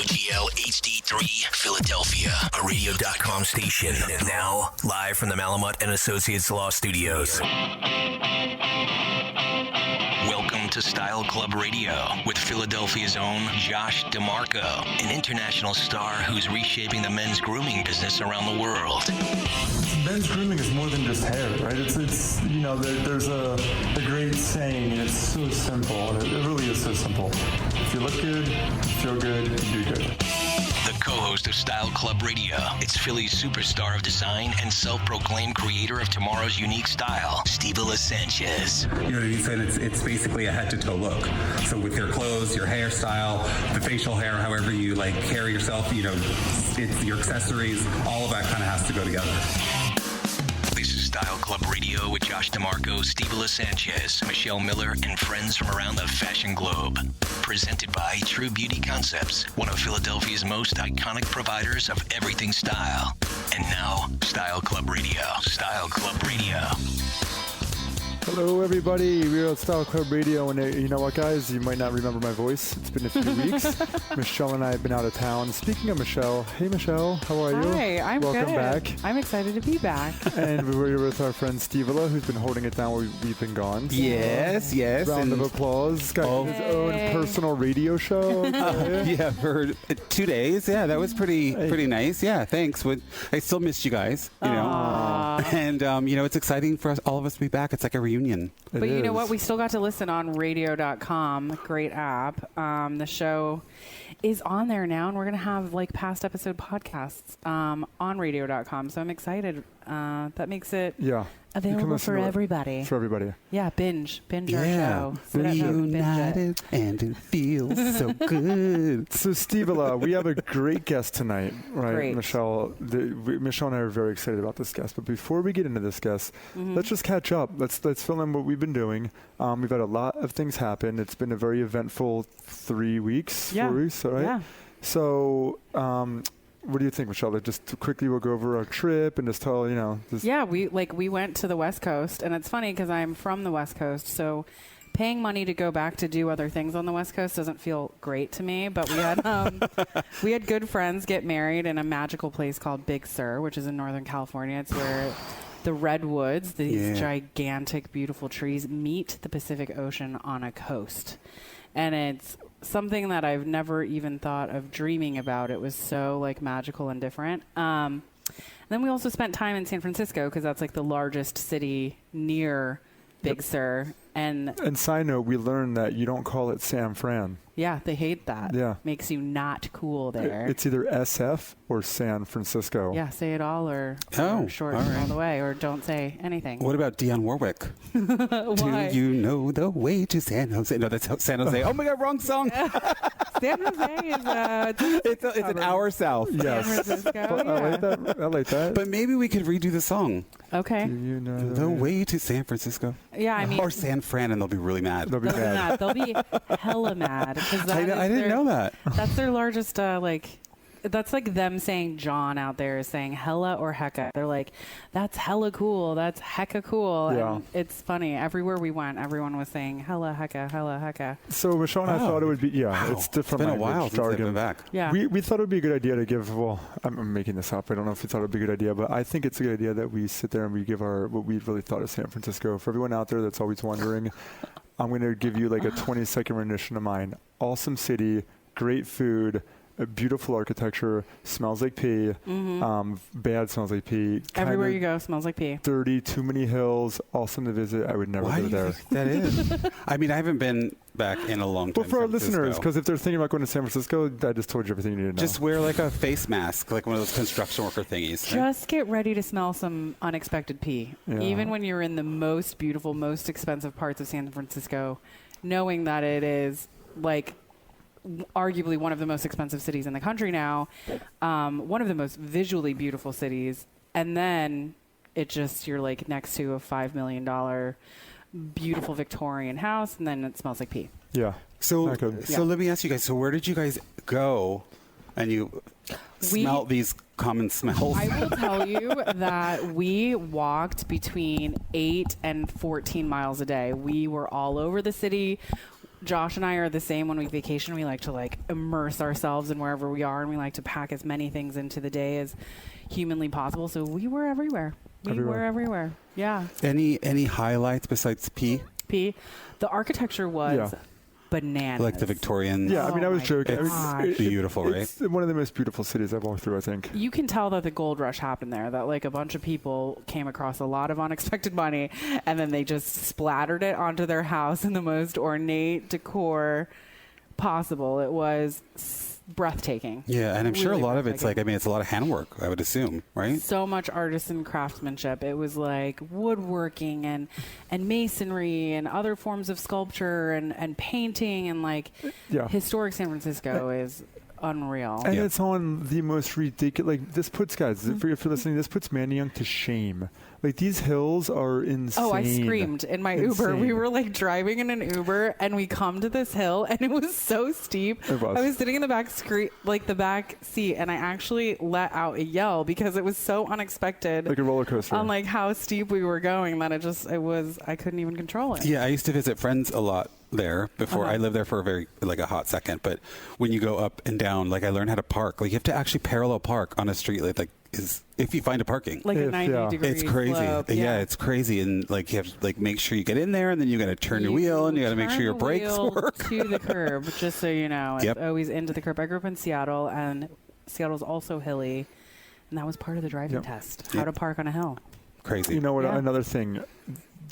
WOGL HD3 Philadelphia, a radio.com station. Now, live from the Malamut and Associates Law Studios. Welcome to Style Club Radio with Philadelphia's own Josh DeMarco, an international star who's reshaping the men's grooming business around the world. Men's grooming is more than just hair, right? It's you know, there's a great saying, and it's so simple, and it really is so simple. If you look good, you feel good, you do good. The co-host of Style Club Radio, it's Philly's superstar of design and self-proclaimed creator of tomorrow's unique style, Steve Sanchez. You know what I mean? So it's basically a head-to-toe look. So with your clothes, your hairstyle, the facial hair, however you like carry yourself, you know, it's your accessories, all of that kind of has to go together. This is Style Club Radio with Josh DeMarco, Steve Sanchez, Michelle Miller, and friends from around the fashion globe. Presented by True Beauty Concepts, one of Philadelphia's most iconic providers of everything style. And now, Style Club Radio. Style Club Radio. Hello, everybody. We're at Style Club Radio, and you know what, guys? You might not remember my voice. It's been a few weeks. Michelle and I have been out of town. Speaking of Michelle, hey, Michelle, how are you? Hi, I'm Welcome good. back. I'm excited to be back. And we were with our friend Steve, who's been holding it down while we've been gone. So Yes. round of applause. He's got his own personal radio show. Yeah, for 2 days. Yeah, that was pretty nice. Yeah, thanks. I still missed you guys, you know. And, you know, it's exciting for all of us to be back. It's like a reunion. But you know what? We still got to listen on radio.com. Great app. The show is on there now, and we're going to have like past episode podcasts on radio.com. So I'm excited. That makes it available for everybody. For everybody. Yeah, binge our show. Sit at home and binge Reunited, and it feels so good. So, Steve, we have a great guest tonight, right? Great. Michelle. Michelle and I are very excited about this guest. But before we get into this guest, let's just catch up. Let's fill in what we've been doing. We've had a lot of things happen. It's been a very eventful 3 weeks, 4 weeks, right? Yeah. So, what do you think, Michelle? Just quickly, we'll go over our trip and just tell, you know. We went to the West Coast, and it's funny because I'm from the West Coast, so paying money to go back to do other things on the West Coast doesn't feel great to me. But we had good friends get married in a magical place called Big Sur, which is in Northern California. It's where the redwoods, these gigantic, beautiful trees, meet the Pacific Ocean on a coast, and it's something that I've never even thought of dreaming about. It was so like magical and different. And then we also spent time in San Francisco because that's like the largest city near Big Sur. And side note, we learned that you don't call it San Fran. Yeah, they hate that. Yeah. Makes you not cool there. It's either SF or San Francisco. Yeah, say it all or short all the way, or don't say anything. What about Dionne Warwick? Why? Do you know the way to San Jose? No, that's San Jose. Oh my God, wrong song. San Jose is it's an hour south. Yes. San Francisco. I like that. But maybe we could redo the song. Okay. Do you know The way to San Francisco. Yeah, I mean, or San Fran, and they'll be really mad. They'll be mad. They'll be hella mad. I didn't know that. That's their largest, that's like them saying John out there is saying hella or hecka. They're like, that's hella cool. That's hecka cool. Yeah. And it's funny. Everywhere we went, everyone was saying hella, hecka, hella, hecka. So Michelle and I thought it would be, it's different. It's been a while since I've been back. Yeah. We thought it would be a good idea to give, I'm making this up. I don't know if you thought it would be a good idea, but I think it's a good idea that we sit there and we give what we really thought of San Francisco. For everyone out there that's always wondering, I'm going to give you like a 20-second rendition of mine. Awesome city, great food, beautiful architecture, smells like pee, bad smells like pee. Everywhere you go smells like pee. Dirty, too many hills, awesome to visit. I would never go there. That is. I mean, I haven't been back in a long time. But for our listeners, because if they're thinking about going to San Francisco, I just told you everything you need to know. Just wear like a face mask, like one of those construction worker thingies. Just get ready to smell some unexpected pee. Yeah. Even when you're in the most beautiful, most expensive parts of San Francisco, knowing that it is like arguably one of the most expensive cities in the country now, one of the most visually beautiful cities, and then you're like next to a $5 million beautiful Victorian house, and then it smells like pee. Yeah. So let me ask you guys, so where did you guys go and you smell these common smells? I will tell you that we walked between 8 and 14 miles a day. We were all over the city. Josh and I are the same when we vacation. We like to like immerse ourselves in wherever we are, and we like to pack as many things into the day as humanly possible. So we were everywhere. We were everywhere. Yeah. Any highlights besides P? The architecture was bananas. Like the Victorian. Yeah, I mean, I was joking. It's beautiful, right? It's one of the most beautiful cities I've walked through, I think. You can tell that the gold rush happened there, that like a bunch of people came across a lot of unexpected money, and then they just splattered it onto their house in the most ornate decor possible. It was breathtaking. Yeah, and I'm sure a Really lot of it's like, breathtaking. I mean, it's a lot of handwork, I would assume, right? So much artisan craftsmanship. It was like woodworking and masonry and other forms of sculpture and painting, and like historic San Francisco is unreal. And it's on the most ridiculous, like this puts, guys, if you're listening, this puts Manayunk to shame. Like these hills are insane. Oh, I screamed in my Uber. We were like driving in an Uber, and we come to this hill, and it was so steep. It was. I was sitting in the back the back seat, and I actually let out a yell because it was so unexpected. Like a roller coaster. On like how steep we were going that I couldn't even control it. Yeah, I used to visit friends a lot there before. I lived there for a hot second, but when you go up and down, like I learned how to park. Like you have to actually parallel park on a street, like if you find a parking. Like a 90 degree It's crazy. slope. Yeah, it's crazy. And like you have to like make sure you get in there, and then you got to turn your wheel, and you got to make sure your brakes work. To the curb, just so you know. It's always into the curb. I grew up in Seattle, and Seattle's also hilly, and that was part of the driving test. How to park on a hill. Crazy. You know what? Another thing.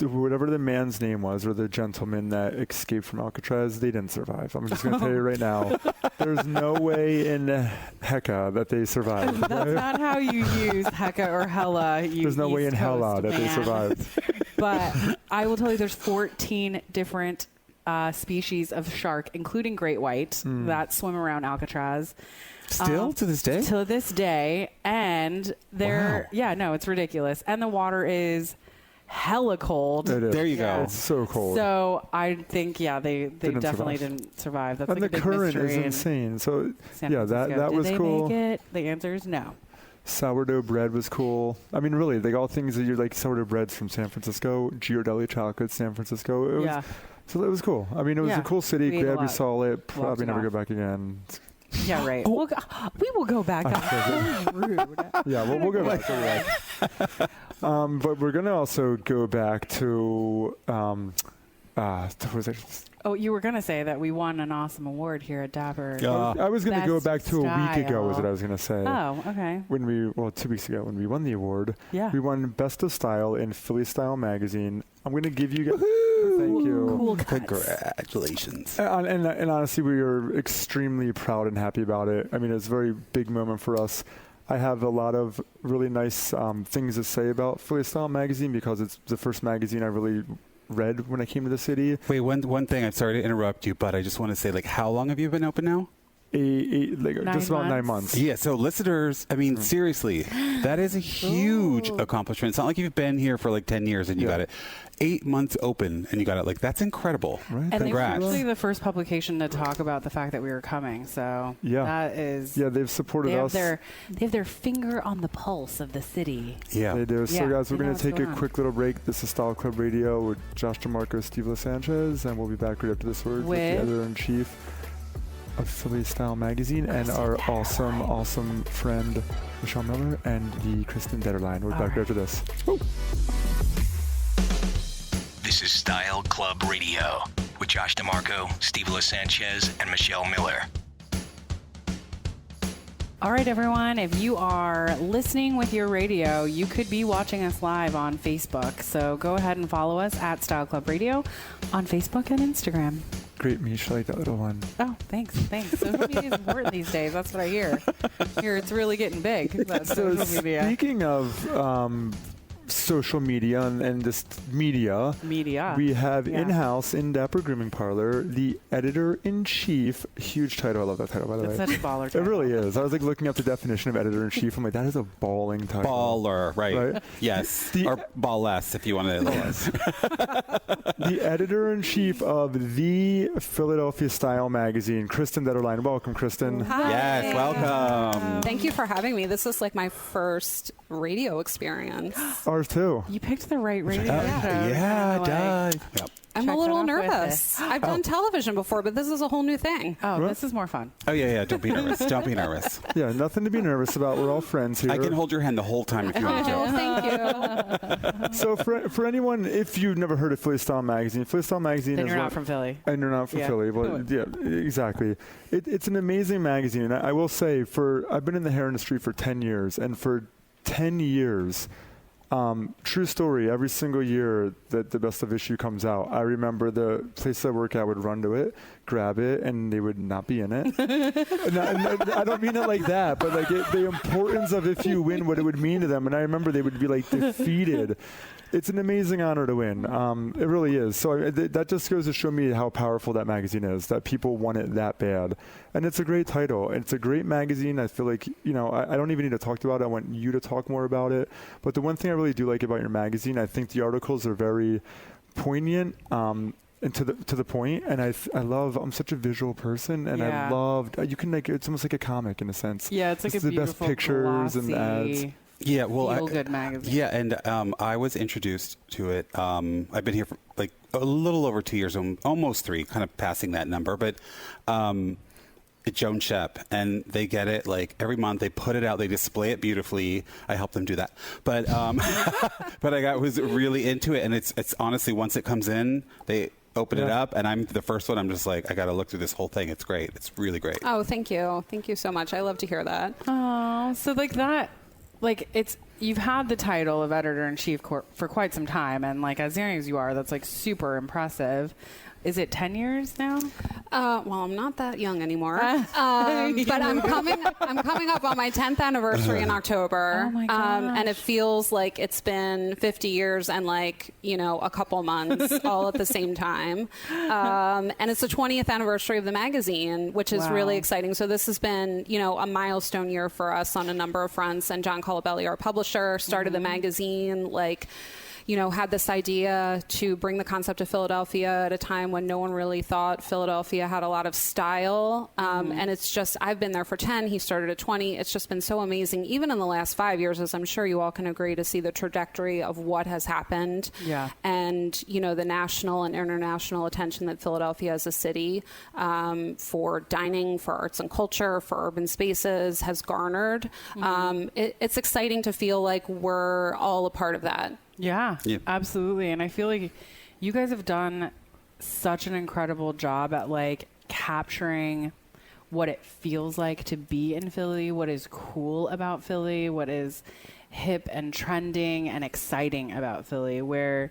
Whatever the man's name was, or the gentleman that escaped from Alcatraz, they didn't survive. I'm just going to tell you right now. There's no way in hecka that they survived. That's not how you use hecka or hella. There's no way in hella that they survived. But I will tell you, there's 14 different species of shark, including great white, that swim around Alcatraz. Still to this day? To this day. And they're, it's ridiculous. And the water is hella cold. There you go. It's so cold. So I think, they definitely didn't survive. That's and like the a big current mystery is insane. So that was cool. Did they make it? The answer is no. Sourdough bread was cool. I mean, really, like all things that you're like sourdough breads from San Francisco, Ghirardelli chocolate, San Francisco. So it was cool. I mean, it was a cool city. Glad we saw it. Probably never go back again. Yeah, right. We will go back. That's rude. Yeah, we'll go back. But we're going to also go back to, what was it? Oh, you were going to say that we won an awesome award here at Dapper. I was going to go back to a week ago, is what I was going to say. Oh, okay. 2 weeks ago, when we won the award, we won Best of Style in Philly Style Magazine. I'm going to give you guys... Thank you. Cool cuts. Congratulations. And honestly, we are extremely proud and happy about it. I mean, it's a very big moment for us. I have a lot of really nice things to say about Philly Style Magazine because it's the first magazine I really read when I came to the city. Wait, one thing. I'm sorry to interrupt you, but I just want to say, like, how long have you been open now? Just about 9 months. Yeah, so listeners, I mean, seriously, that is a huge accomplishment. It's not like you've been here for like 10 years and you got it. 8 months open and you got it. Like, that's incredible. Right. And they were Congrats. actually the first publication to talk about the fact that we were coming. So that is... Yeah, they've supported us. They have their finger on the pulse of the city. Yeah. They do. So, guys, we're going to take a on. quick little break. This is Style Club Radio with Josh DeMarco, Steve Sanchez, and we'll be back right after this word with the editor-in-chief of Philly Style Magazine and our awesome friend Michelle Miller and the Kristin Detterline. We're back right after this. Woo. This is Style Club Radio with Josh DeMarco, Steve Sanchez, and Michelle Miller. All right, everyone. If you are listening with your radio, you could be watching us live on Facebook. So go ahead and follow us at Style Club Radio on Facebook and Instagram. Great, Mish. I like that little one. Oh, thanks. Social media is important these days. That's what I hear. It's really getting big. That social media. Speaking of social media and just media, we have in-house in Dapper Grooming Parlor the editor-in-chief. Huge title. I love that title, by the way. It's such a baller title. It really is. I was like looking up the definition of editor-in-chief. I'm like, that is a balling title. Baller, right? Yes. Or ball-less, if you want to. The editor-in-chief of the Philadelphia Style Magazine, Kristin Detterline. Welcome, Kristin. Hi. Yes, welcome. Thank you for having me. This is like my first radio experience. Ours too. You picked the right radio show. Yeah, Doug. Yep. I'm a little nervous. I've done television before, but this is a whole new thing. Oh, this is more fun. Oh, yeah. Don't be nervous. Don't be nervous. Yeah, nothing to be nervous about. We're all friends here. I can hold your hand the whole time if you want to. Thank you. So for anyone, if you've never heard of Philly Style Magazine, Philly Style Magazine Then is you're not from Philly. And you're not from Philly. Well, yeah, exactly. It's an amazing magazine. And I will say, I've been in the hair industry for 10 years, and for 10 years, true story, every single year that the best of issue comes out, I remember the place I work at would run to it, grab it, and they would not be in it. and I don't mean it like that, but like the importance of if you win, what it would mean to them. And I remember they would be like defeated. It's an amazing honor to win. It really is. So that just goes to show me how powerful that magazine is, that people want it that bad. And it's a great title. It's a great magazine. I feel like, I don't even need to talk about it. I want you to talk more about it. But the one thing I really do like about your magazine, I think the articles are very poignant and to the point. And I'm such a visual person, and I loved, you can it's almost like a comic in a sense. Yeah, it's like the beautiful, best pictures and ads. Yeah, well, feel-good magazine. Yeah, and I was introduced to it. I've been here for like a little over 2 years, almost 3, kind of passing that number. But Joan Shep, and they get it like every month. They put it out. They display it beautifully. I help them do that. But but I was really into it, and it's honestly, once it comes in, they open it up, and I'm the first one. I'm just like, I got to look through this whole thing. It's great. It's really great. Oh, thank you so much. I love to hear that. Oh, so like that. Like you've had the title of editor-in-chief for quite some time, and like as young as you are, that's like super impressive. Is it 10 years now? Well, I'm not that young anymore, but I'm coming up on my 10th anniversary in October. Oh my gosh. And it feels like it's been 50 years and like, a couple months all at the same time. And it's the 20th anniversary of the magazine, which is really exciting. So this has been, a milestone year for us on a number of fronts. And John Colabelli, our publisher, started the magazine had this idea to bring the concept of Philadelphia at a time when no one really thought Philadelphia had a lot of style. And it's just, I've been there for 10. He started at 20. It's just been so amazing, even in the last 5 years, as I'm sure you all can agree, to see the trajectory of what has happened. Yeah. And, the national and international attention that Philadelphia as a city for dining, for arts and culture, for urban spaces has garnered. It's exciting to feel like we're all a part of that. Yeah, absolutely. And I feel like you guys have done such an incredible job at like capturing what it feels like to be in Philly, what is cool about Philly, what is hip and trending and exciting about Philly, where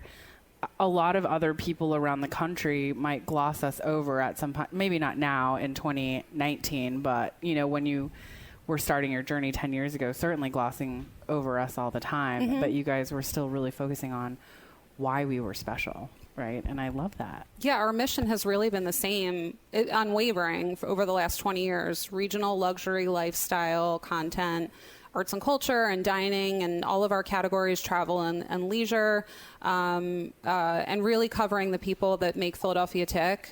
a lot of other people around the country might gloss us over at some point, maybe not now in 2019, but when you were starting your journey 10 years ago, certainly glossing over us all the time, but you guys were still really focusing on why we were special, right? And I love that. Yeah, our mission has really been the same, unwavering over the last 20 years. Regional luxury lifestyle content, arts and culture and dining and all of our categories, travel and leisure, and really covering the people that make Philadelphia tick,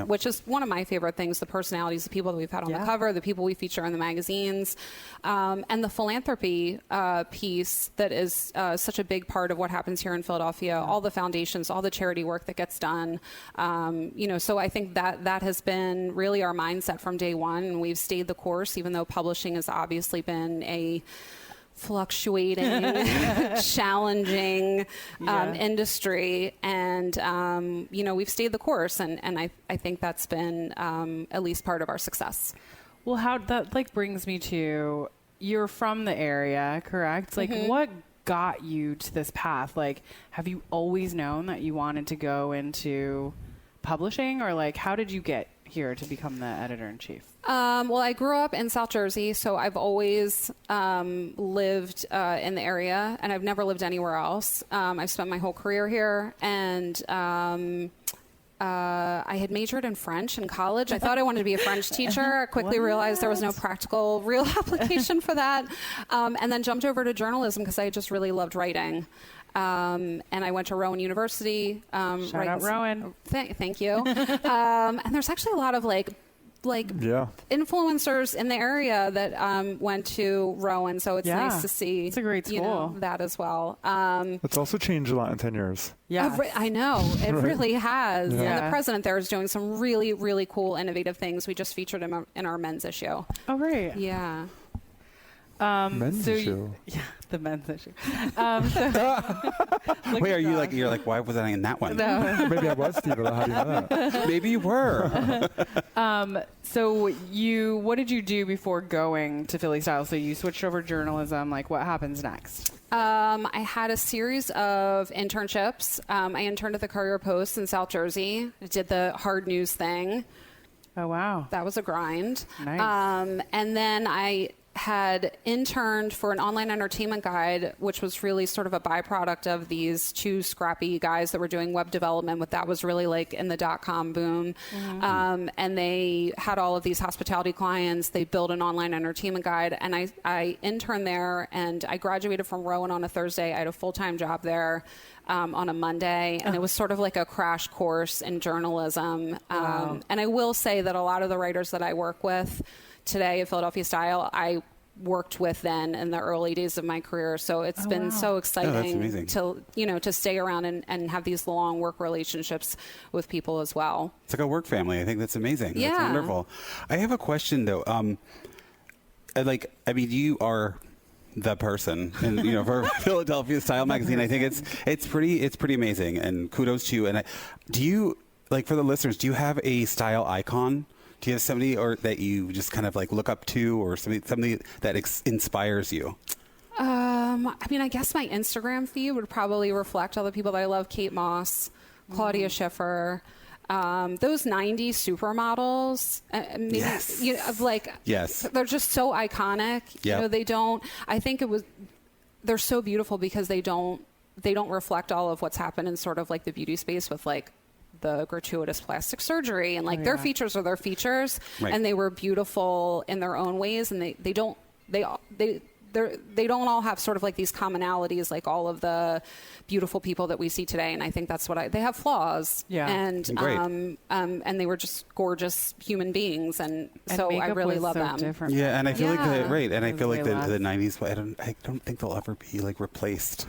which is one of my favorite things, the personalities, the people that we've had on the cover, the people we feature in the magazines, and the philanthropy piece that is such a big part of what happens here in Philadelphia, all the foundations, all the charity work that gets done. So I think that has been really our mindset from day one, and we've stayed the course, even though publishing has obviously been a fluctuating, challenging industry, and we've stayed the course, and I think that's been at least part of our success. Well, how that brings me to, you're from the area, correct? Like what got you to this path? Like, have you always known that you wanted to go into publishing, or like how did you get here to become the editor-in-chief? Well, I grew up in South Jersey, so I've always lived in the area, and I've never lived anywhere else. I've spent my whole career here, and I had majored in French in college. I thought I wanted to be a French teacher. I quickly realized there was no practical, real application for that, and then jumped over to journalism because I just really loved writing. And I went to Rowan University. Shout out Rowan. Thank you. And there's actually a lot of like influencers in the area that went to Rowan, so it's nice to see. It's a great school. That as well. It's also changed a lot in 10 years. Yeah, I know it really has. Yeah. And the president there is doing some really, really cool, innovative things. We just featured him in our men's issue. Oh, great. Yeah. Men's issue. Yeah, the men's issue. Wait, are you you're like, why was I in that one? No. Maybe I was, Steve, but how do you know that? Maybe you were. So what did you do before going to Philly Style? So you switched over to journalism. Like, what happens next? I had a series of internships. I interned at the Courier Post in South Jersey. I did the hard news thing. Oh, wow. That was a grind. Nice. And then I had interned for an online entertainment guide, which was really sort of a byproduct of these two scrappy guys that were doing web development. That was really like in the .com boom. And they had all of these hospitality clients. They built an online entertainment guide, and I interned there, and I graduated from Rowan on a Thursday. I had a full-time job there on a Monday, and it was sort of like a crash course in journalism. Wow. And I will say that a lot of the writers that I work with today at Philadelphia Style, I worked with then in the early days of my career. So it's been so exciting to stay around and have these long work relationships with people as well. It's like a work family. I think that's amazing. Yeah. That's wonderful. I have a question though. You are the person, and for Philadelphia Style magazine, I think it's pretty amazing, and kudos to you. And do you, for the listeners, do you have a style icon? Do you have somebody that you just kind of look up to, or somebody that inspires you? I guess my Instagram feed would probably reflect all the people that I love: Kate Moss, Claudia Schiffer, those '90s supermodels. Yes, they're just so iconic. Yep. I think they're so beautiful because they don't reflect all of what's happened in sort of the beauty space with the gratuitous plastic surgery, and their features are their features, right. And they were beautiful in their own ways, and they don't all have sort of these commonalities like all of the beautiful people that we see today. And I think that's they have flaws, and they were just gorgeous human beings, and so I really love them. Different. Yeah, and I feel and I feel like the less. 90s. I don't think they'll ever be replaced.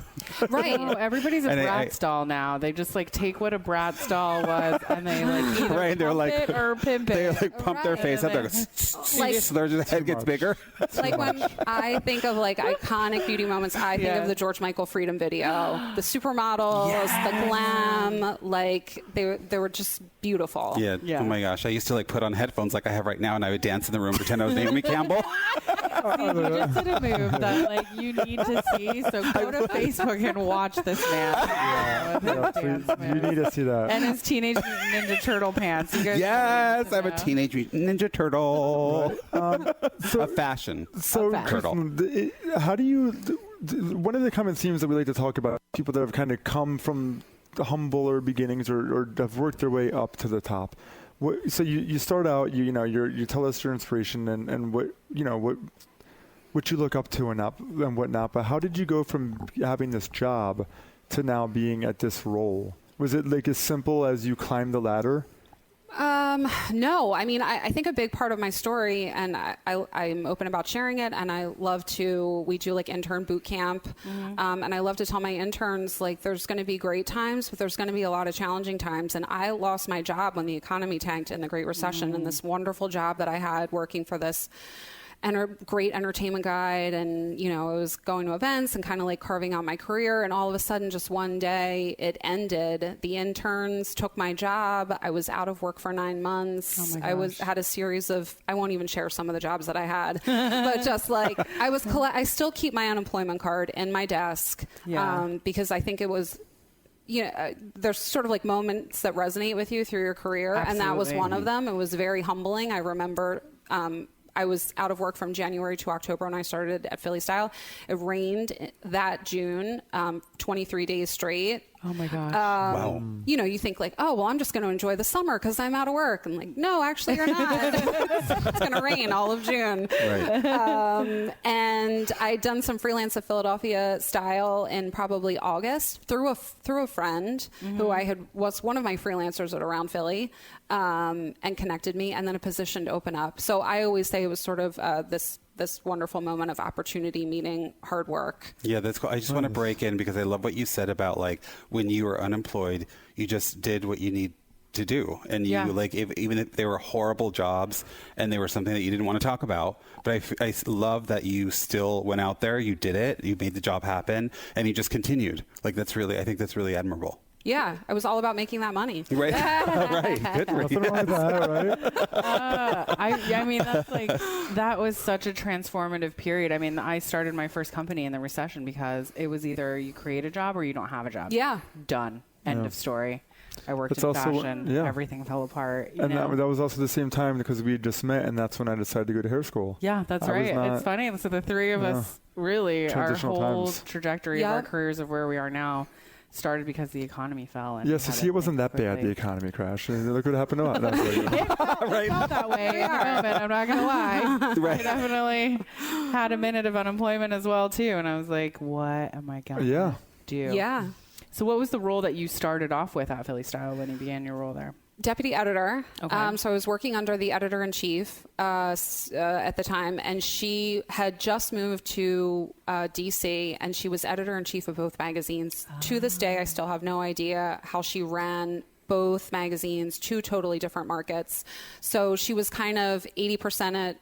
Right. No, everybody's a Bratz doll now. They just take what a Bratz doll was, and they either pump it or pimp it. They pump their face up there, their head gets bigger. When I think of iconic beauty moments, I think of the George Michael Freedom video, the supermodels, the glam, they were just beautiful. Yeah. Oh my gosh, I used to put on headphones like I have right now, and I would dance in the room, pretend I was Naomi Campbell. You just did a move that you need to see. So go to Facebook and watch this man. You need to see that. And his Teenage Mutant Ninja Turtle pants. You guys I'm a Teenage Mutant Ninja Turtle. A fashion. So, turtle. Kristin, how do you? One of the common themes that we like to talk about, people that have kind of come from humbler beginnings or have worked their way up to the top. So you start out, you tell us your inspiration and what you look up to and whatnot. But how did you go from having this job to now being at this role? Was it as simple as you climbed the ladder? No, I think a big part of my story, and I'm open about sharing it, and we do intern boot camp, and I love to tell my interns, there's going to be great times, but there's going to be a lot of challenging times. And I lost my job when the economy tanked in the Great Recession, and this wonderful job that I had working for this great entertainment guide, and I was going to events and kind of carving out my career, and all of a sudden just one day it ended. The interns took my job. I was out of work for 9 months. I had a series of, I won't even share some of the jobs that I had, but just I still keep my unemployment card in my desk, because I think it was, there's sort of moments that resonate with you through your career. Absolutely. And that was one of them. It was very humbling. I remember I was out of work from January to October when I started at Philly Style. It rained that June, 23 days straight. Oh my gosh. Wow. You know, you think like, oh, well, I'm just going to enjoy the summer because I'm out of work. And like, no, actually you're not. It's going to rain all of June. Right. And I'd done some freelance at Philadelphia Style in probably August through a friend who was one of my freelancers at Around Philly, and connected me, and then a position to open up. So I always say it was sort of this wonderful moment of opportunity meeting hard work. Yeah, that's cool. I just want to break in because I love what you said about like when you were unemployed, you just did what you need to do, and you like even if they were horrible jobs and they were something that you didn't want to talk about, but I love that you still went out there, you did it, you made the job happen, and you just continued. Like I think that's really admirable. Yeah, I was all about making that money. Right. Right. Good for Nothing you. wrong with that, right? I mean, that was such a transformative period. I mean, I started my first company in the recession because it was either you create a job or you don't have a job. Yeah. Done. End of story. I worked It's in also- fashion. yeah. Everything fell apart. You And know? that was also the same time because we had just met, and that's when I decided to go to hair school. Yeah, that's I was right. not- It's funny. So the three of us, really, our Transitional whole times. trajectory of our careers of where we are now started because the economy fell. And Yeah, so see, it wasn't that bad, the economy crash. And look what happened to us. Right. Felt that way in the moment. I'm not gonna lie. Right. I definitely had a minute of unemployment as well too, and I was like, "What am I gonna do?" Yeah. So, what was the role that you started off with at Philly Style when you began your role there? Deputy editor. Okay. So I was working under the editor-in-chief at the time, and she had just moved to D.C., and she was editor-in-chief of both magazines. To this day, I still have no idea how she ran both magazines, two totally different markets. So she was kind of 80%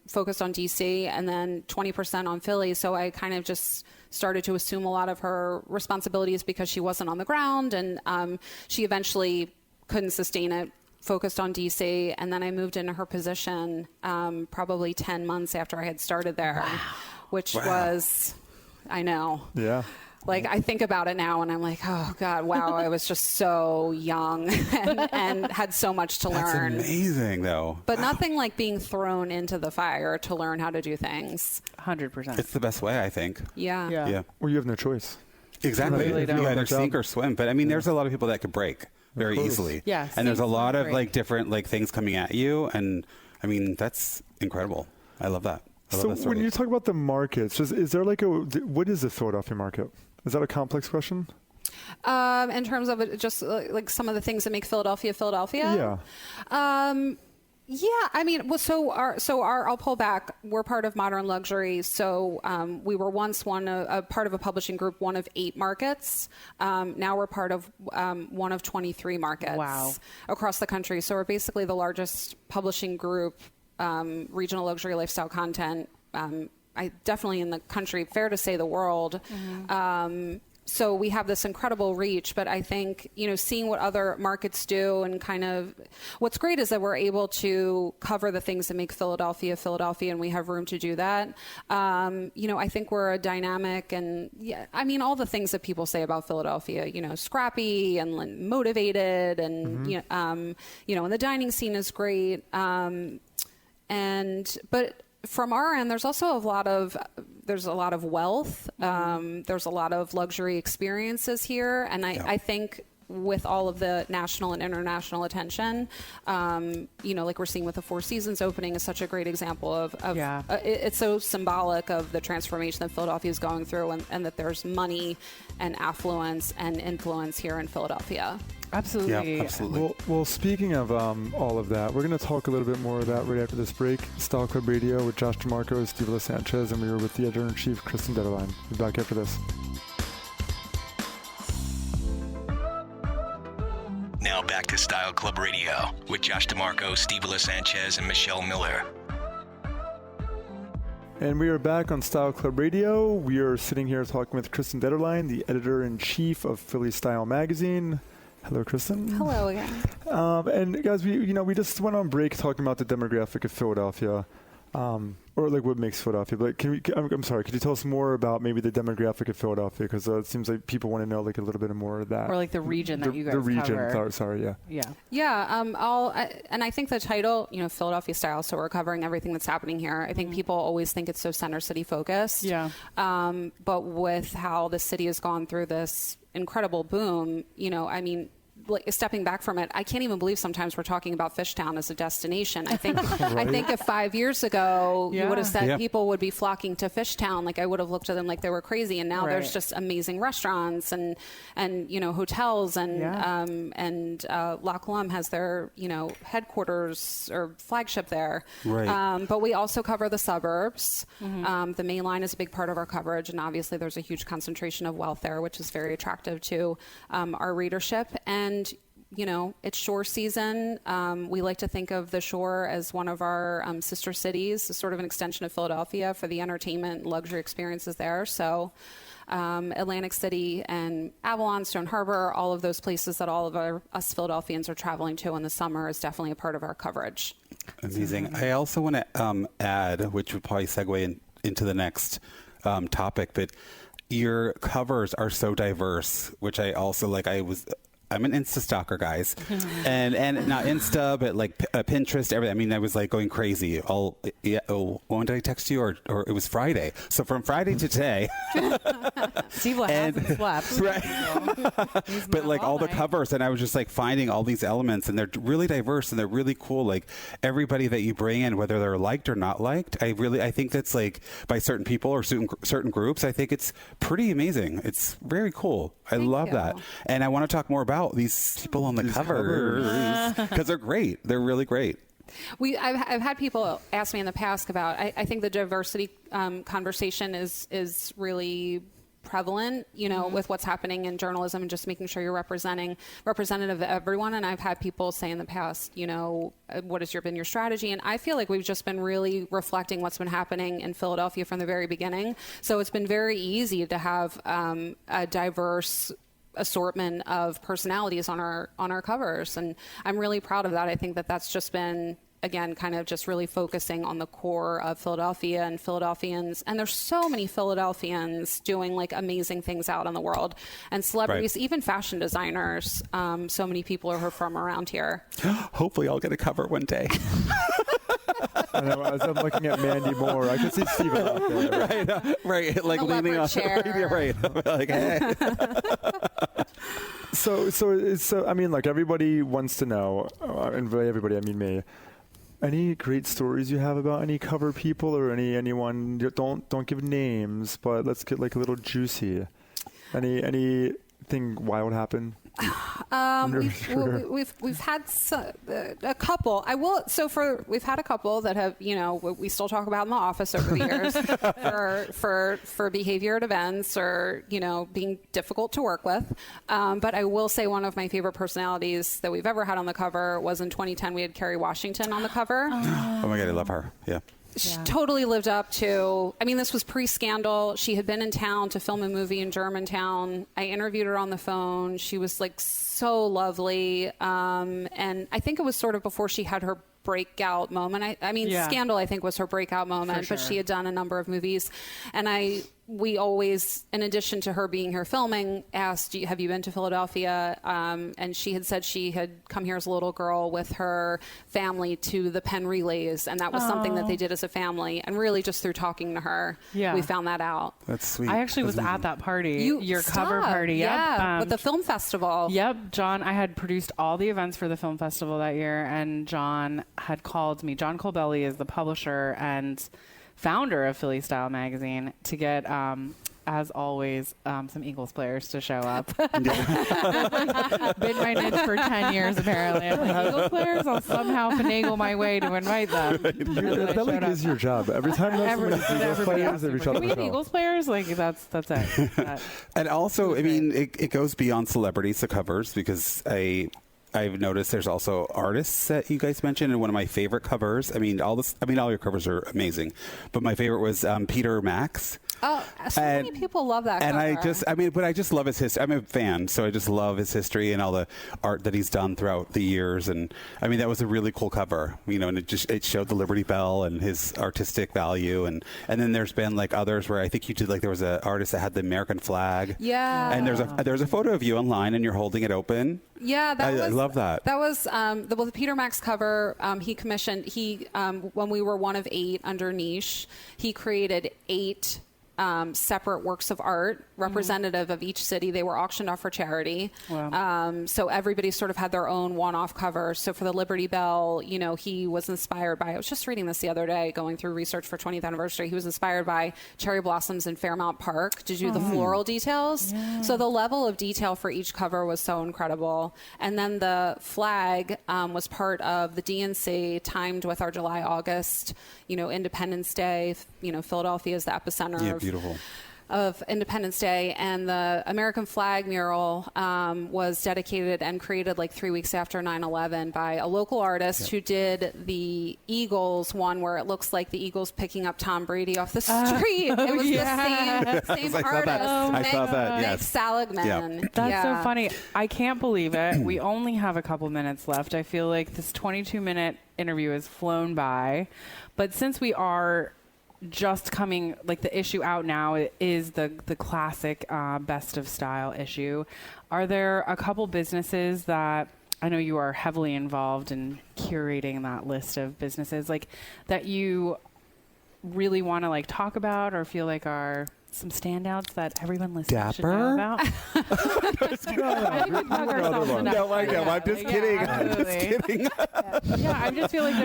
focused on D.C. and then 20% on Philly. So I kind of just started to assume a lot of her responsibilities because she wasn't on the ground, and she eventually couldn't sustain it, focused on DC, and then I moved into her position probably 10 months after I had started there, which was, I know. Yeah. Like, I think about it now and I'm like, oh God, wow, I was just so young and had so much to learn. That's amazing, though. But nothing like being thrown into the fire to learn how to do things. 100%. It's the best way, I think. Yeah. Yeah. Well, you have no choice. Exactly. Really You don't. either Good job. sink or swim. But I mean, there's a lot of people that could break very course. easily. Yes. And there's a Sink, lot of break. like different like things coming at you, and I mean that's incredible. I love that. I love So that story. when you talk about the markets, is there like what is the Philadelphia market? Is that a complex question? In terms of it, just like some of the things that make Philadelphia, Philadelphia. Yeah. Yeah, I mean, well, I'll pull back. We're part of Modern Luxury, so we were once a part of a publishing group, one of 8 markets. Now we're part of one of 23 markets across the country. So we're basically the largest publishing group, regional luxury lifestyle content. I definitely in the country, fair to say the world. So we have this incredible reach, but I think, seeing what other markets do and kind of what's great is that we're able to cover the things that make Philadelphia, Philadelphia, and we have room to do that. I think we're a dynamic and all the things that people say about Philadelphia, scrappy and motivated and, and the dining scene is great. But from our end, there's also a lot of wealth. There's a lot of luxury experiences here. And I think with all of the national and international attention, like we're seeing with the Four Seasons opening is such a great example of it's so symbolic of the transformation that Philadelphia is going through and that there's money and affluence and influence here in Philadelphia. Absolutely. Yeah, absolutely. Well, speaking of all of that, we're going to talk a little bit more about right after this break. Style Club Radio with Josh DeMarco, Steve Sanchez, and we were with the editor-in-chief, Kristin Detterline. We'll be back after this. Now back to Style Club Radio with Josh DeMarco, Steve Sanchez, and Michelle Miller. And we are back on Style Club Radio. We are sitting here talking with Kristin Detterline, the editor-in-chief of Philly Style Magazine. Hello, Kristin. Hello again. And guys, we just went on break talking about the demographic of Philadelphia. Or like what makes Philadelphia? But I'm sorry, could you tell us more about maybe the demographic of Philadelphia? Because it seems like people want to know like a little bit more of that. Or like the region that you guys cover. The region, sorry, yeah. Yeah. Yeah, and I think the title, Philadelphia Style, so we're covering everything that's happening here. I think people always think it's so center city focused. Yeah. But with how the city has gone through this incredible boom, like stepping back from it, I can't even believe sometimes we're talking about Fishtown as a destination. I think Right. I think if 5 years ago you would have said Yeah. people would be flocking to Fishtown, like I would have looked at them like they were crazy. And now Right. there's just amazing restaurants and hotels and La Colombe has their headquarters or flagship there. Right. But we also cover the suburbs. The Main Line is a big part of our coverage, and obviously there's a huge concentration of wealth there, which is very attractive to our readership. And it's shore season. We like to think of the shore as one of our sister cities, sort of an extension of Philadelphia for the entertainment and luxury experiences there. So Atlantic City and Avalon, Stone Harbor, all of those places that all of us Philadelphians are traveling to in the summer is definitely a part of our coverage. Amazing. I also want to add, which would probably segue into the next topic, but your covers are so diverse, which I also like. I'm an Insta stalker, guys, and not Insta, but like Pinterest, everything. I mean, I was like going crazy. When did I text you? Or it was Friday. So from Friday to today, Steve hasn't slept. right? But like all the covers, and I was just like finding all these elements, and they're really diverse and they're really cool. Like everybody that you bring in, whether they're liked or not liked, I think that's like by certain people or certain groups. I think it's pretty amazing. It's very cool. I love that, and I want to talk more about these people on the covers because they're great. They're really great. I've had people ask me in the past about. I think the diversity conversation is really prevalent, with what's happening in journalism and just making sure you're representative of everyone. And I've had people say in the past, what has been your strategy? And I feel like we've just been really reflecting what's been happening in Philadelphia from the very beginning. So it's been very easy to have a diverse assortment of personalities on our covers, and I'm really proud of that. I think that's just been, again, kind of just really focusing on the core of Philadelphia and Philadelphians. And there's so many Philadelphians doing like amazing things out in the world, and celebrities, Right. even fashion designers. So many people are from around here. Hopefully I'll get a cover one day. I know, as I'm looking at Mandy Moore, I can see Steven out there. right, like leaning on, right, like, hey. So I mean, like everybody wants to know, and by everybody I mean me. Any great stories you have about any cover people or anyone? Don't give names, but let's get like a little juicy. Anything wild happen? We've had a couple. We've had a couple that have, we still talk about in the office over the years for behavior at events or, being difficult to work with. But I will say one of my favorite personalities that we've ever had on the cover was in 2010. We had Kerry Washington on the cover. Oh my God, I love her. Yeah. She totally lived up to, this was pre-scandal. She had been in town to film a movie in Germantown. I interviewed her on the phone. She was like so lovely. And I think it was sort of before she had her breakout moment. Scandal, I think, was her breakout moment, but she had done a number of movies. And we always, in addition to her being here filming, asked, have you been to Philadelphia? And she had said she had come here as a little girl with her family to the Penn Relays. And that was something that they did as a family. And really just through talking to her, we found that out. That's sweet. I actually was at that party, your cover party. Yeah, with the film festival. Yep. John, I had produced all the events for the film festival that year, and John had called me. John Colbelli is the publisher and founder of Philly Style magazine, to get, as always, some Eagles players to show up. Been my niche for 10 years, apparently. I'm like, Eagles players? I'll somehow finagle my way to invite them. That like is your job. Every time there's Eagles players, they reach out to we have Eagles players? Like, that's it. And also, it goes beyond celebrities to covers, because I've noticed there's also artists that you guys mentioned, and one of my favorite covers. I mean, all your covers are amazing, but my favorite was Peter Max. Oh, so many people love that and cover. I just love his history. I'm a fan, so I just love his history and all the art that he's done throughout the years. And I mean, that was a really cool cover, and it showed the Liberty Bell and his artistic value. And then there's been like others where I think you did, like, there was an artist that had the American flag. Yeah. And there's a photo of you online and you're holding it open. Yeah, I love that. That was the Peter Max cover. He commissioned. When we were one of 8 under Niche, he created 8 separate works of art representative of each city. They were auctioned off for charity. Wow. So everybody sort of had their own one-off cover. So for the Liberty Bell, he was inspired by, I was just reading this the other day, going through research for 20th anniversary. He was inspired by cherry blossoms in Fairmount Park to do the floral details. Yeah. So the level of detail for each cover was so incredible. And then the flag was part of the DNC, timed with our July, August, Independence Day. Philadelphia is the epicenter of Independence Day, and the American flag mural was dedicated and created like 3 weeks after 9/11 by a local artist who did the Eagles one, where it looks like the Eagles picking up Tom Brady off the street. It was the same artist. I saw that. Yes. Seligman. Yeah. That's so funny. I can't believe it. We only have a couple minutes left. I feel like this 22-minute interview has flown by, but since we are just coming, like, the issue out now is the classic best of style issue. Are there a couple businesses that, I know you are heavily involved in curating that list of businesses, like, that you really want to, like, talk about or feel like are some standouts that everyone listening should know about? I'm just kidding. I just feel like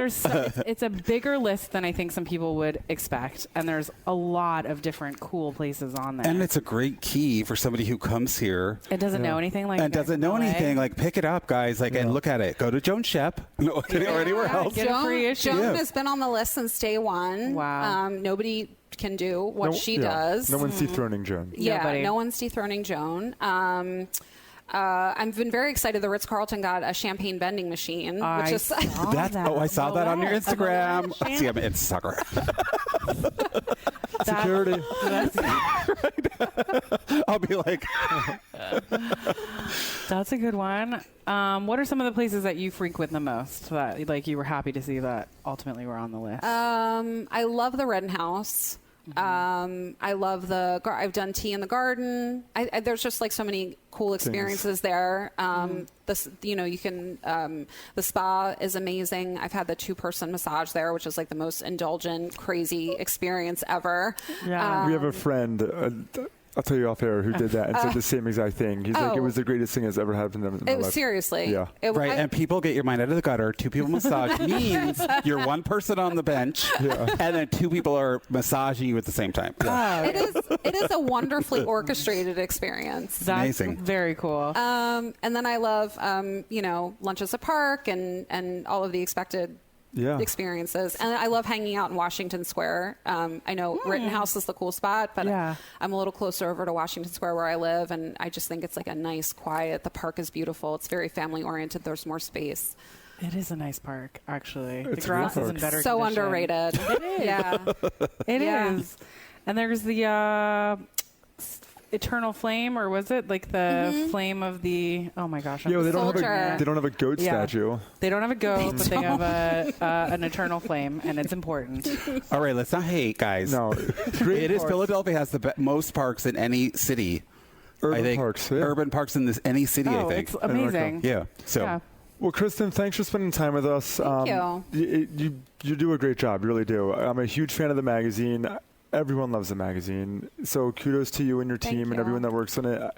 it's a bigger list than I think some people would expect, and there's a lot of different cool places on there. And it's a great key for somebody who comes here and doesn't know anything, like, and doesn't know anything. Like, pick it up, guys. Like, and look at it. Go to Joan Shep or anywhere else. Get a free issue. Joan has been on the list since day one. Wow. Nobody can do what she does. No one's dethroning Joan. Yeah, Nobody. No one's dethroning Joan. I've been very excited. The Ritz-Carlton got a champagne vending machine, which is I saw that on your Instagram. See, I'm a sucker. Security. I'll be like, that's a good one. What are some of the places that you frequent the most that, like, you were happy to see that ultimately were on the list? I love the Rittenhouse. I love I've done tea in the garden. There's just like so many cool experiences there. You can, the spa is amazing. I've had the 2-person massage there, which is like the most indulgent, crazy experience ever. Yeah. We have a friend, I'll tell you off air, who did that and said the same exact thing. He's like, it was the greatest thing that's ever happened to him in my life. Seriously. Yeah. and people get your mind out of the gutter. 2 people massage means you're 1 person on the bench, and then 2 people are massaging you at the same time. It is a wonderfully orchestrated experience. That's amazing. Very cool. And then I love, lunches at Park and all of the expected experiences. And I love hanging out in Washington Square. I know Rittenhouse is the cool spot, but I'm a little closer over to Washington Square where I live, and I just think it's like a nice, quiet. The park is beautiful. It's very family oriented. There's more space. It is a nice park, actually. It's the grass is in better so condition. Underrated. It is. Yeah. It is. And there's the Eternal Flame, or was it like the flame of the? Oh my gosh! They don't have a goat statue. They don't have a goat, but they have an eternal flame, and it's important. All right, let's not hate, guys. No, it is. Philadelphia has the most parks in any city. Urban parks. Yeah. Urban parks in any city. I think it's amazing. Yeah. So. Yeah. Well, Kristin, thanks for spending time with us. Thank you. You do a great job. You really do. I'm a huge fan of the magazine. Everyone loves the magazine. So kudos to you and your team and everyone that works on it.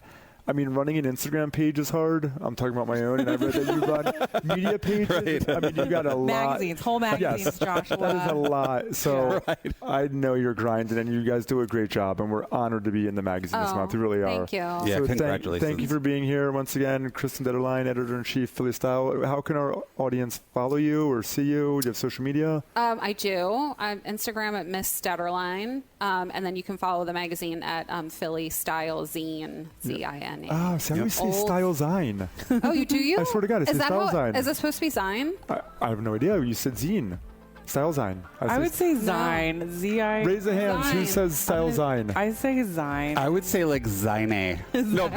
I mean, running an Instagram page is hard. I'm talking about my own, and I read that you run media pages. Right. I mean, you got a lot. Whole magazines, Joshua. That is a lot. So I know you're grinding, and you guys do a great job, and we're honored to be in the magazine this month. We really are. Thank you. Yeah, so congratulations. Thank you for being here once again. Kristin Detterline, Editor-in-Chief, Philly Style. How can our audience follow you or see you? Do you have social media? I do. I'm Instagram at Miss Detterline, and then you can follow the magazine at Philly Style Zine, ZIN. name. Oh, see, I always say Style Zine. Oh, you do you? I swear to God, it says Style Zine. Is it supposed to be Zine? I have no idea. You said Zine. Style Zine. I would say Zine. Z-I. Raise the hands. Who says Style Zine? I say Zine. I would say like Zine. No,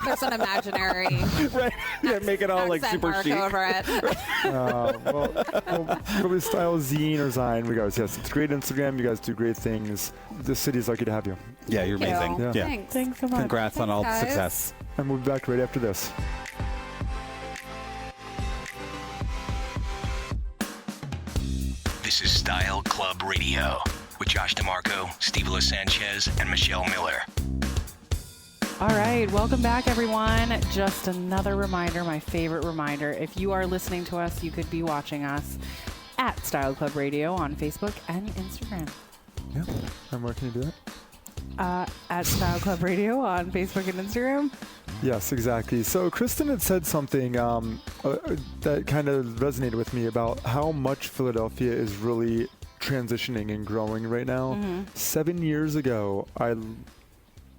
There's an imaginary. right. Yeah, make it all like accent super mark chic. over it. Well, probably Style Zine or Zine, regardless. Yes, it's great Instagram. You guys do great things. The city's lucky to have you. Yeah, you're Thank amazing. you. Yeah. Thanks. Thanks so much. Congrats on all the guys. success. And we'll be back right after this. This is Style Club Radio with Josh DeMarco, Steve Sanchez, and Michelle Miller. All right, welcome back, everyone. Just another reminder, my favorite reminder. If you are listening to us, you could be watching us at Style Club Radio on Facebook and Instagram. Yeah. And where can you do that? At Style Club Radio on Facebook and Instagram. Yes, exactly. So Kristin had said something that kind of resonated with me about how much Philadelphia is really transitioning and growing right now. 7 years ago, I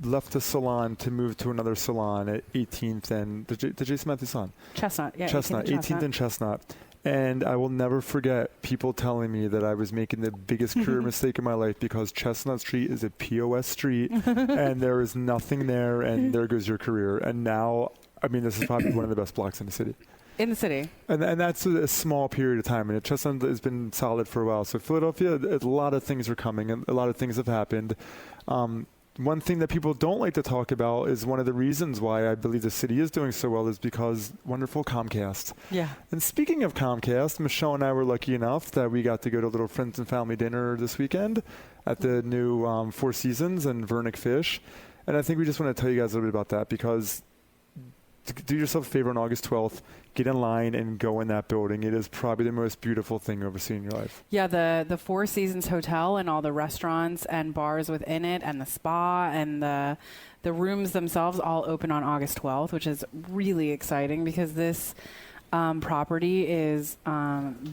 left a salon to move to another salon at 18th and the Jason Matthews salon. Chestnut, yeah. Chestnut, 18th and Chestnut. And I will never forget people telling me that I was making the biggest career mistake in my life because Chestnut Street is a POS street and there is nothing there and there goes your career. And now, I mean, this is probably one of the best blocks in the city. In the city. And that's a small period of time. And Chestnut has been solid for a while. So Philadelphia, a lot of things are coming and a lot of things have happened. One thing that people don't like to talk about is one of the reasons why I believe the city is doing so well is because wonderful Comcast. Yeah. And speaking of Comcast, Michelle and I were lucky enough that we got to go to a little friends and family dinner this weekend at the new Four Seasons and Vernick Fish. And I think we just want to tell you guys a little bit about that because do yourself a favor on August 12th, get in line and go in that building. It is probably the most beautiful thing you've ever seen in your life. Yeah, the Four Seasons Hotel and all the restaurants and bars within it and the spa and the rooms themselves all open on August 12th, which is really exciting because this property is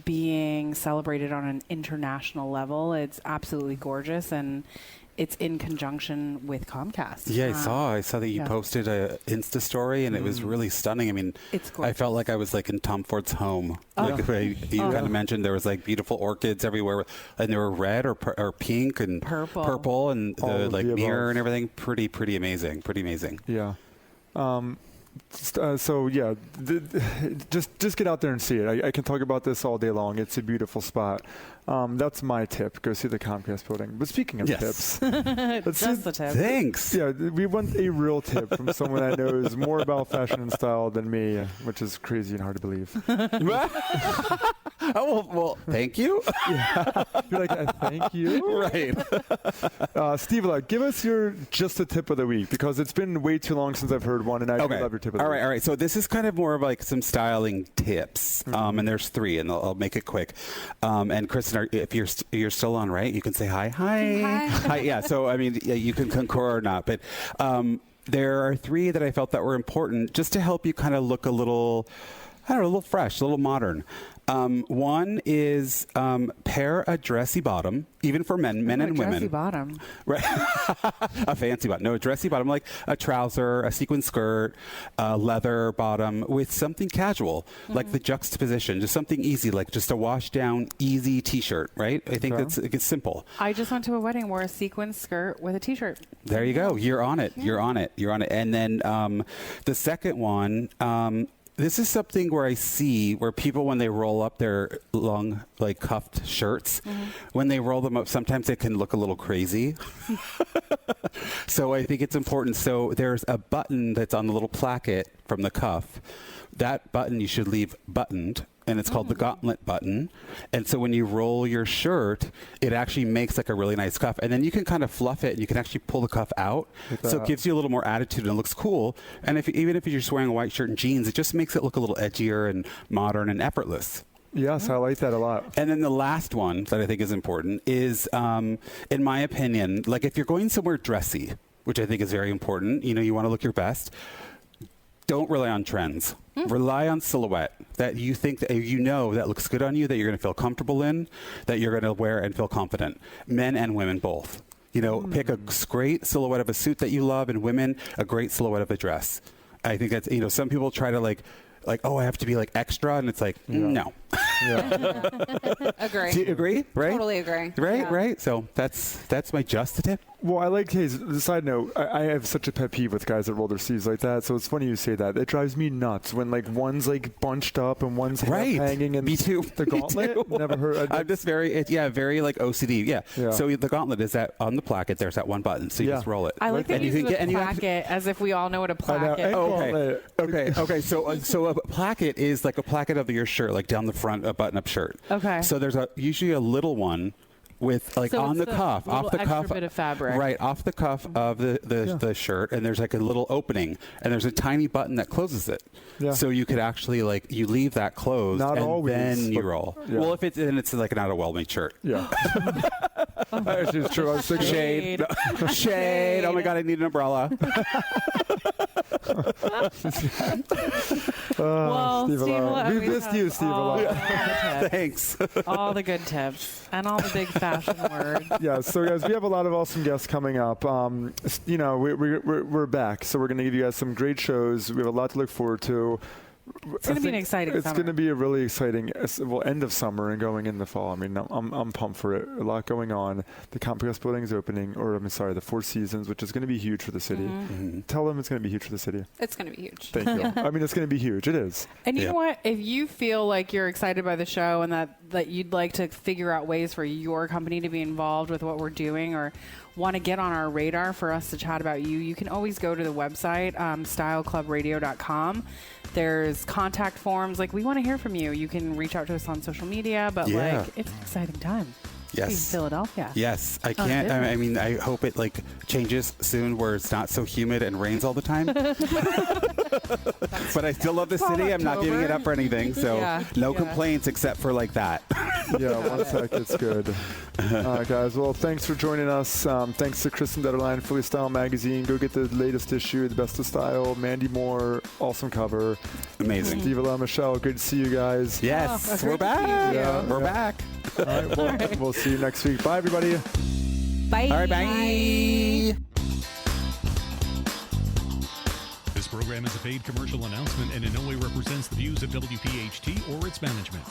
being celebrated on an international level. It's absolutely gorgeous and it's in conjunction with Comcast. Yeah, I saw that you posted a Insta story, and it was really stunning. I mean, it's gorgeous. I felt like I was like in Tom Ford's home. Like you kind of mentioned, there was like beautiful orchids everywhere, and they were red or pink and purple, and the like mirror and everything. Pretty amazing. Pretty amazing. Yeah. So yeah, just get out there and see it. I can talk about this all day long. It's a beautiful spot. That's my tip. Go see the Comcast building. But speaking of tips, just the tip. Thanks. Yeah, we want a real tip from someone that knows more about fashion and style than me, which is crazy and hard to believe. Oh well, thank you. Yeah. You're like, thank you. Right. Steve, give us your just a tip of the week because it's been way too long since I've heard one, and I love your tip of the week. All right. So this is kind of more of like some styling tips, and there's 3, and I'll make it quick. And Kristin, if you're still on, right? You can say hi. Yeah. So I mean, you can concur or not, but there are 3 that I felt that were important just to help you kind of look a little, I don't know, a little fresh, a little modern. One is pair a dressy bottom, even for men and women. Dressy bottom. Right. A fancy bottom. No, a dressy bottom, like a trouser, a sequin skirt, a leather bottom with something casual, like the juxtaposition, just something easy, like just a wash down, easy T-shirt, right? I think it's simple. I just went to a wedding, wore a sequin skirt with a T-shirt. There you go. You're on it. You're on it. And then the second one, this is something where I see where people, when they roll up their long, like cuffed shirts, when they roll them up, sometimes it can look a little crazy. So I think it's important. So there's a button that's on the little placket from the cuff. That button you should leave buttoned, and it's called the gauntlet button. And so when you roll your shirt, it actually makes like a really nice cuff. And then you can kind of fluff it, and you can actually pull the cuff out. So it gives you a little more attitude, and it looks cool. And even if you're just wearing a white shirt and jeans, it just makes it look a little edgier and modern and effortless. Yes, I like that a lot. And then the last one that I think is important is, in my opinion, like if you're going somewhere dressy, which I think is very important, you want to look your best, don't rely on trends. Rely on silhouette that you think that that looks good on you, that you're going to feel comfortable in, that you're going to wear and feel confident. Men and women both. You know, pick a great silhouette of a suit that you love, and women, a great silhouette of a dress. I think that's, you know, some people try to like, oh, I have to be like extra, and it's like, no. Agree. Do you agree? Right? Totally agree. Right, Yeah. right. So that's my just tip. Well, I like, hey, the side note, I have such a pet peeve with guys that roll their sleeves like that, so it's funny you say that. It drives me nuts when, like, one's, like, bunched up and one's hanging in Me too. the gauntlet. Me too. Never heard. I'm just very, very, like, OCD. Yeah. So the gauntlet is that on the placket, there's that one button, so you just roll it. I like that and you can use get, the placket as if we all know what a placket is. Okay. So a placket is like a placket of your shirt, like down the front, a button-up shirt. Okay. So there's usually a little one with like So on it's the cuff, off the extra cuff, bit of fabric. right off the cuff of the shirt, and there's like a little opening, and there's a tiny button that closes it. Yeah. So you could actually like you leave that closed, Not and always, then you but- roll. yeah. Well, if it's like not a well-made shirt. Yeah. Actually, it's true. I was thinking Shade. Shade. Oh my God, I need an umbrella. Well, Steve Steve will Alon. We always missed have you, Steve all Alon. the tips, Thanks. all the good tips, and all the big fashion words. Yeah, so guys, we have a lot of awesome guests coming up. You know, we're back, so we're going to give you guys some great shows. We have a lot to look forward to. It's going to be an exciting It's summer. going to be a really exciting, end of summer and going into fall. I mean, I'm pumped for it. A lot going on. The Comcast building is opening, the Four Seasons, which is going to be huge for the city. Mm-hmm. Tell them it's going to be huge for the city. It's going to be huge. Thank you. I mean, it's going to be huge. It is. And you Yeah. know what? If you feel like you're excited by the show and that you'd like to figure out ways for your company to be involved with what we're doing or want to get on our radar for us to chat about you can always go to the website, styleclubradio.com. There's contact forms. Like, we want to hear from you. You can reach out to us on social media, but Yeah. like, it's an exciting time. Yes. In Philadelphia. Yes, I On can't. business. I mean, I hope it like changes soon, where it's not so humid and rains all the time. But I still love the city. I'm not giving it up for anything. So Yeah. no Yeah. complaints except for like that. Yeah, one sec. It's good. All right, guys. Well, thanks for joining us. Thanks to Kristin Detterline, Philly Style Magazine. Go get the latest issue, The Best of Style. Mandy Moore, awesome cover. Amazing. Steve Alon, Michelle, good to see you guys. Yes, Oh, we're great to see back. you. We're Yeah. back. All right, we'll see you next week. Bye, everybody. Bye. All right, bye. This program is a paid commercial announcement and in no way represents the views of WPHT or its management.